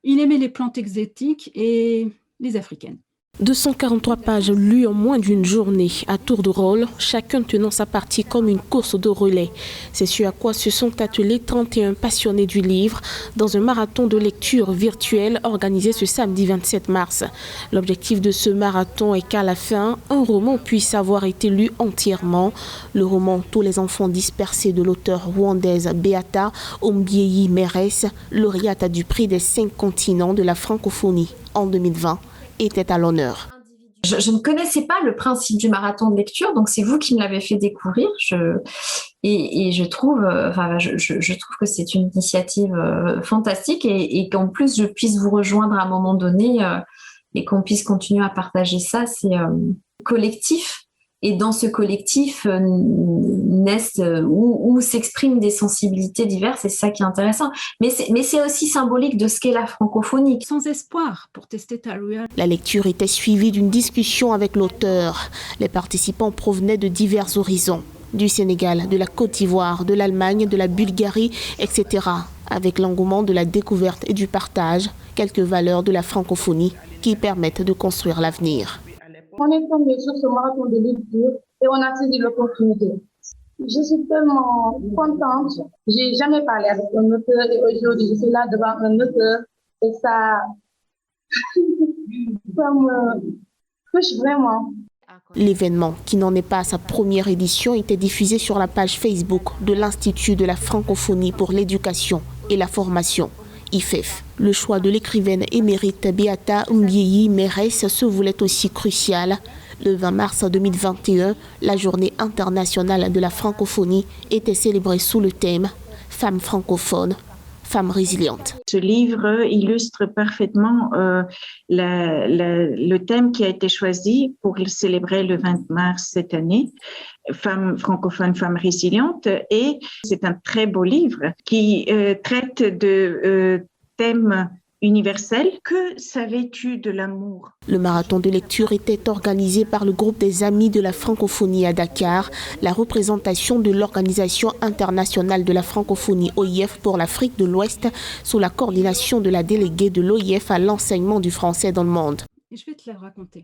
Il aimait les plantes exotiques et les africaines. 243 pages lues en moins d'une journée, à tour de rôle, chacun tenant sa partie comme une course de relais. C'est ce à quoi se sont attelés 31 passionnés du livre dans un marathon de lecture virtuel organisé ce samedi 27 mars. L'objectif de ce marathon est qu'à la fin, un roman puisse avoir été lu entièrement. Le roman Tous les enfants dispersés de l'auteure rwandaise Beata Ombieyi Mérès, lauréate du prix des 5 continents de la francophonie en 2020. Était à l'honneur. Je ne connaissais pas le principe du marathon de lecture, donc c'est vous qui me l'avez fait découvrir. Je trouve que c'est une initiative fantastique et qu'en plus je puisse vous rejoindre à un moment donné et qu'on puisse continuer à partager ça, c'est collectif. Et dans ce collectif naissent où s'expriment des sensibilités diverses, et c'est ça qui est intéressant. Mais c'est aussi symbolique de ce qu'est la francophonie. Sans espoir pour tester Tarouya. La lecture était suivie d'une discussion avec l'auteur. Les participants provenaient de divers horizons, du Sénégal, de la Côte d'Ivoire, de l'Allemagne, de la Bulgarie, etc. Avec l'engouement de la découverte et du partage, quelques valeurs de la francophonie qui permettent de construire l'avenir. On est tombé sur ce marathon de lecture et on a saisi l'opportunité. Je suis tellement contente. J'ai jamais parlé avec un auteur et aujourd'hui je suis là devant un auteur et ça me touche vraiment. L'événement, qui n'en est pas à sa première édition, était diffusé sur la page Facebook de l'Institut de la francophonie pour l'éducation et la formation, IFEF. Le choix de l'écrivaine émérite Beata Ombieyi Mérès se voulait aussi crucial. Le 20 mars 2021, la journée internationale de la francophonie était célébrée sous le thème « Femmes francophones, femmes résilientes ». Ce livre illustre parfaitement le thème qui a été choisi pour célébrer le 20 mars cette année, Femmes francophones, femmes résilientes. Et c'est un très beau livre qui traite de thèmes universels. Que savais-tu de l'amour? Le marathon de lecture était organisé par le groupe des Amis de la francophonie à Dakar, la représentation de l'Organisation internationale de la francophonie OIF pour l'Afrique de l'Ouest, sous la coordination de la déléguée de l'OIF à l'enseignement du français dans le monde. Et je vais te la raconter.